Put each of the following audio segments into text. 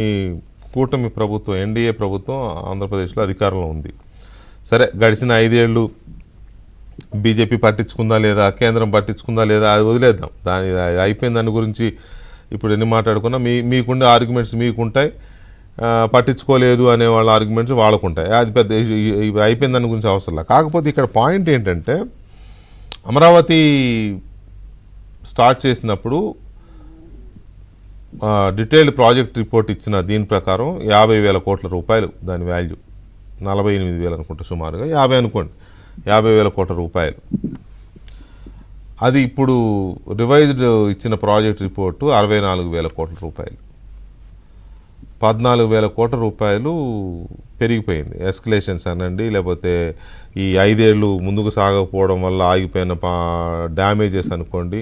ఈ కూటమి ప్రభుత్వం ఎన్డీఏ ప్రభుత్వం ఆంధ్రప్రదేశ్లో అధికారంలో ఉంది. సరే, గడిచిన 5 ఏళ్ళు బీజేపీ పట్టించుకుందా లేదా, కేంద్రం పట్టించుకుందా లేదా, అది వదిలేద్దాం. అయిపోయిన దాని గురించి ఇప్పుడు ఎన్ని మాట్లాడుకున్నా మీకుండే ఆర్గ్యుమెంట్స్ మీకుంటాయి, పట్టించుకోలేదు అనే వాళ్ళ ఆర్గ్యుమెంట్స్ వాళ్ళకుంటాయి. అది పెద్ద అయిపోయిన దాని గురించి అవసరం. కాకపోతే ఇక్కడ పాయింట్ ఏంటంటే, అమరావతి స్టార్ట్ చేసినప్పుడు డీటెయిల్డ్ ప్రాజెక్ట్ రిపోర్ట్ ఇచ్చిన దీని ప్రకారం 50,000 కోట్ల రూపాయలు దాని వాల్యూ. 48,000 అనుకుంటా, సుమారుగా 50 అనుకోండి, 50,000 కోట్ల రూపాయలు. అది ఇప్పుడు రివైజ్డ్ ఇచ్చిన ప్రాజెక్ట్ రిపోర్టు 64,000 కోట్ల రూపాయలు. 14,000 కోట్ల రూపాయలు పెరిగిపోయింది. ఎస్కలేషన్స్ అనండి, లేకపోతే ఈ 5 ఏళ్ళు ముందుకు సాగకపోవడం వల్ల ఆగిపోయిన డ్యామేజెస్ అనుకోండి,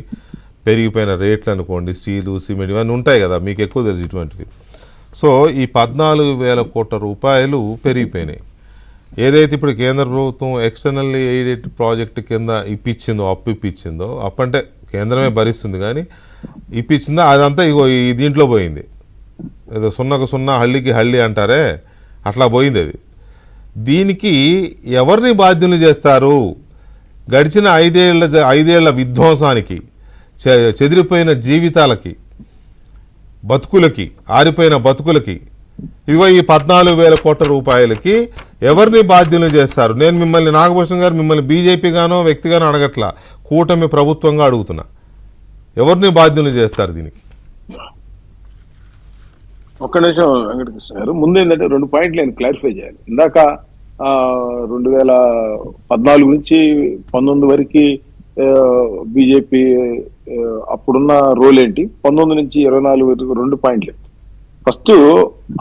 పెరిగిపోయిన రేట్లు అనుకోండి, స్టీలు, సిమెంట్, ఇవన్నీ ఉంటాయి కదా, మీకు ఎక్కువ తెలుసు ఇటువంటివి. సో ఈ 14,000 కోట్ల రూపాయలు పెరిగిపోయినాయి. ఏదైతే ఇప్పుడు కేంద్ర ప్రభుత్వం ఎక్స్టర్నల్లీ ఎయిడెడ్ ప్రాజెక్టు కింద అప్పు ఇప్పించిందో, అప్పు అంటే కేంద్రమే భరిస్తుంది కానీ ఇప్పించిందో అదంతా ఇగో ఈ దీంట్లో పోయింది. ఏదో 0కు 0 హళ్ళికి హళ్ళి అంటారే, అట్లా పోయింది అది. దీనికి ఎవరిని బాధ్యులు చేస్తారు? గడిచిన 5 ఏళ్ల విధ్వంసానికి, చెదిరిపోయిన జీవితాలకి, బతుకులకి, ఆరిపోయిన బతుకులకి, ఇదిగో ఈ 14,000 కోట్ల రూపాయలకి ఎవరిని బాధ్యులు చేస్తారు? నేను మిమ్మల్ని, నాగభూషణ్ గారు, మిమ్మల్ని బీజేపీ గానో వ్యక్తిగానో అడగట్లా, కూటమి ప్రభుత్వంగా అడుగుతున్నా. ఎవరిని బాధ్యులు చేస్తారు దీనికి? ఒక్క నిమిషం వెంకటకృష్ణ గారు, ముందు ఏంటంటే 2 పాయింట్లు నేను క్లారిఫై చేయాలి. ఇందాక 2014 నుంచి 19 వరకు బీజేపీ అప్పుడున్న రోల్ ఏంటి, 19 నుంచి 24 వరకు 2 పాయింట్లు. ఫస్ట్,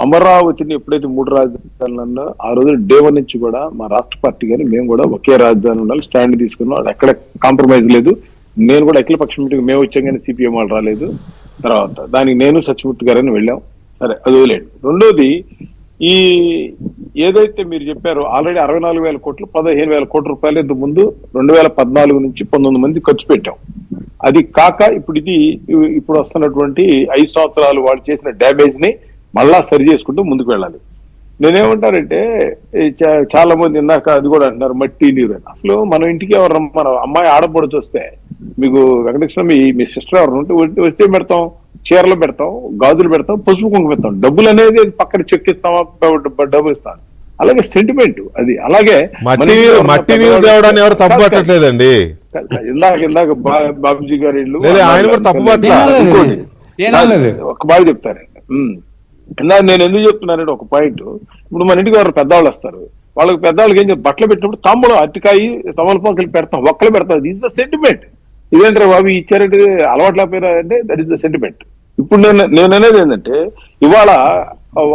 అమరావతిని ఎప్పుడైతే 3 రాజధానులు అన్నా ఆ రోజు డే 1 నుంచి కూడా మా రాష్ట్ర పార్టీ కానీ మేము కూడా ఒకే రాజధాని ఉండాలి స్టాండ్ తీసుకున్నాం. అది ఎక్కడ కాంప్రమైజ్ లేదు. నేను కూడా అఖిలపక్ష మీటింగ్ మేము వచ్చాం కానీ సిపిఎం వాళ్ళు రాలేదు. తర్వాత దానికి నేను సత్యమూర్తి గారని వెళ్ళాం. సరే, అది వదిలేండి. రెండోది, ఈ ఏదైతే మీరు చెప్పారో ఆల్రెడీ 64,000 కోట్లు, 15,000 కోట్ల రూపాయలు ఇంత ముందు 2014 నుంచి 19 మంది ఖర్చు పెట్టాం. అది కాక ఇప్పుడు వస్తున్నటువంటి 5 సంవత్సరాలు వాళ్ళు చేసిన డ్యామేజ్ ని మళ్ళా సరి చేసుకుంటూ ముందుకు వెళ్ళాలి. నేనేమంటానంటే, చాలా మంది ఇందాక అది కూడా అంటున్నారు మట్టి నీరు అని. అసలు మన ఇంటికి ఎవరు, మన అమ్మాయి ఆడపడుచు వస్తే, మీకు వెంకటేశ్వర మీ సిస్టర్ ఎవరు ఉంటే వస్తే పెడతాం, చీరలు పెడతాం, గాజులు పెడతాం, పసుపు కుంకుమ పెడతాం. డబ్బులు అనేది పక్కన చెక్ ఇస్తామా, డబ్బులు ఇస్తాం. అలాగే సెంటిమెంట్ అది. అలాగే మట్టి నీరు తేవడాన్ని ఎవరు తప్పు పట్టట్లేదండి. ఇందాక బాబుజీ గారి ఇల్లు ఒక బాగా చెప్తారండి. ఇందాక నేను ఎందుకు చెప్తున్నానంటే, ఒక పాయింట్, ఇప్పుడు మన ఇంటికి ఎవరు పెద్దవాళ్ళు వస్తారు, వాళ్ళకి పెద్దవాళ్ళకి ఏం బట్టలు పెట్టినప్పుడు తాంబూలం, అరటికాయ, తమలపాకులు పెడతాం, ఒక్కలు పెడతాం. This the sentiment. ఇదేంటే బాబు ఇచ్చారంటే అలవాట్ల పేరు అంటే దట్ ఈస్ ద సెంటిమెంట్. ఇప్పుడు నేను అనేది ఏంటంటే, ఇవాళ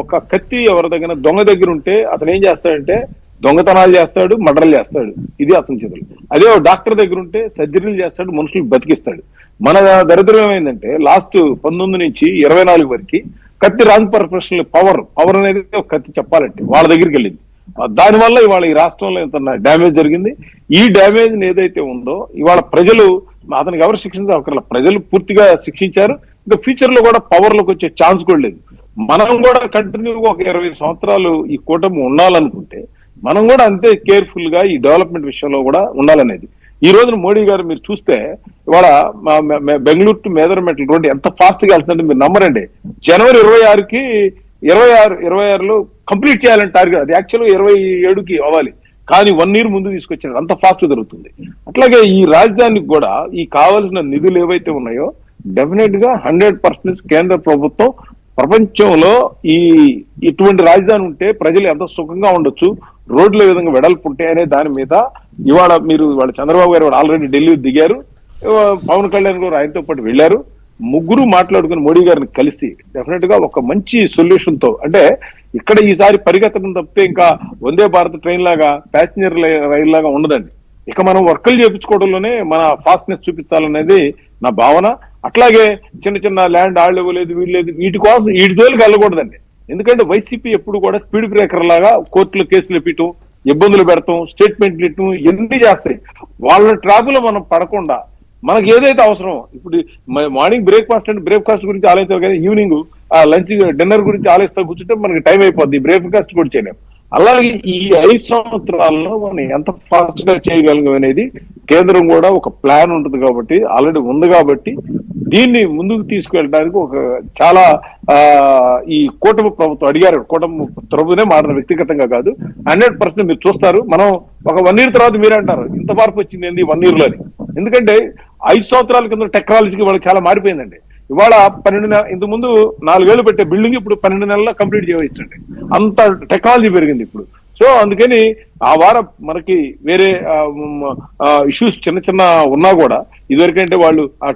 ఒక కత్తి ఎవరి దగ్గర దొంగ దగ్గర ఉంటే అతను ఏం చేస్తాడంటే దొంగతనాలు చేస్తాడు, మర్డర్లు చేస్తాడు. ఇది అతని చేతులు. అదే డాక్టర్ దగ్గర ఉంటే సర్జరీలు చేస్తాడు, మనుషులు బతికిస్తాడు. మన దరిద్రం ఏమైందంటే, లాస్ట్ 19 నుంచి 24 వరకు కత్తి రాంగ్ ప్రొఫెషనల్ పవర్ అనేది ఒక కత్తి చెప్పాలంటే వాళ్ళ దగ్గరికి వెళ్ళింది. దానివల్ల ఇవాళ ఈ రాష్ట్రంలో ఎంత డ్యామేజ్ జరిగింది. ఈ డ్యామేజ్ ఏదైతే ఉందో ఇవాళ ప్రజలు, అతనికి ఎవరు శిక్షించాలి, ప్రజలు పూర్తిగా శిక్షించారు. ఇంకా ఫ్యూచర్ లో కూడా పవర్ లోకి వచ్చే ఛాన్స్ కూడా లేదు. మనం కూడా కంటిన్యూగా ఒక 20 సంవత్సరాలు ఈ కూటమి ఉండాలనుకుంటే మనం కూడా అంతే కేర్ఫుల్ గా ఈ డెవలప్మెంట్ విషయంలో కూడా ఉండాలనేది. ఈ రోజున మోడీ గారు మీరు చూస్తే ఇవాళ బెంగళూరు టు మేదరమెట్ల రోడ్డు ఎంత ఫాస్ట్ గా వెళ్తుందంటే మీరు నమ్మరండి. జనవరి 26కి 26లో కంప్లీట్ చేయాలని టార్గెట్. అది యాక్చువల్గా 27కి అవ్వాలి, కానీ 1 year ముందు తీసుకొచ్చారు. అంత ఫాస్ట్ జరుగుతుంది. అట్లాగే ఈ రాజధానికి కూడా ఈ కావాల్సిన నిధులు ఏవైతే ఉన్నాయో డెఫినెట్ గా 100% కేంద్ర ప్రభుత్వం, ప్రపంచంలో ఇటువంటి రాజధాని ఉంటే ప్రజలు ఎంత సుఖంగా ఉండొచ్చు, రోడ్ల విధంగా వెడల్పు ఉంటాయి అనే దాని మీద ఇవాళ చంద్రబాబు గారు ఆల్రెడీ ఢిల్లీ దిగారు, పవన్ కళ్యాణ్ గారు ఆయనతో పాటు వెళ్ళారు. ముగ్గురు మాట్లాడుకుని మోడీ గారిని కలిసి డెఫినెట్ గా ఒక మంచి సొల్యూషన్ తో, అంటే ఇక్కడ ఈసారి పరిగెత్తడం తప్పితే ఇంకా వందే భారత్ ట్రైన్ లాగా, ప్యాసింజర్ రైలు లాగా ఉండదండి. ఇక మనం వర్కులు చేయించుకోవడంలోనే మన ఫాస్ట్నెస్ చూపించాలనేది నా భావన. అట్లాగే చిన్న చిన్న ల్యాండ్ ఆళ్ళు ఇవ్వలేదు, వీళ్ళు లేదు, వీటి కోసం వీటి జోలికి వెళ్ళకూడదండి. ఎందుకంటే వైసీపీ ఎప్పుడు కూడా స్పీడ్ బ్రేకర్ లాగా కోర్టులో కేసులు పెట్టడం, ఇబ్బందులు పెడతాం, స్టేట్మెంట్లు ఇవ్వటం, ఎన్ని చేస్తాయి. వాళ్ళ ట్రాపులో మనం పడకుండా మనకి ఏదైతే అవసరం ఇప్పుడు మార్నింగ్ బ్రేక్ఫాస్ట్ అంటే బ్రేక్ఫాస్ట్ గురించి ఆలోచిస్తాం కానీ ఈవినింగ్ లంచ్ డిన్నర్ గురించి ఆలోచిస్తా కూర్చుంటే మనకి టైం అయిపోద్ది, బ్రేక్ఫాస్ట్ కూడా చేయలేం. అలాగే ఈ 5 సంవత్సరాల్లో మనం ఎంత ఫాస్ట్ గా చేయగలం అనేది కేంద్రం కూడా ఒక ప్లాన్ ఉంటుంది కాబట్టి, ఆల్రెడీ ఉంది కాబట్టి దీన్ని ముందుకు తీసుకువెళ్ళడానికి ఒక చాలా ఈ కూటమి ప్రభుత్వం అడిగారు. కూటమి ప్రభుత్వమే మారిన వ్యక్తిగతంగా కాదు, 100% మీరు చూస్తారు. మనం ఒక 1 year తర్వాత మీరు అంటారు ఇంత మార్పు వచ్చింది ఏంది 1 year లో అని. ఎందుకంటే 5 సంవత్సరాల కింద టెక్నాలజీకి వాళ్ళకి చాలా మారిపోయిందండి. ఇవాళ 12 ఇంత ముందు 4 ఏళ్ళు పెట్టే బిల్డింగ్ ఇప్పుడు 12 నెలల్లో కంప్లీట్ చేయవచ్చండి, అంత టెక్నాలజీ పెరిగింది ఇప్పుడు. సో అందుకని ఆ వారం మనకి వేరే ఇష్యూస్ చిన్న చిన్న ఉన్నా కూడా ఇదివరకంటే వాళ్ళు ఆ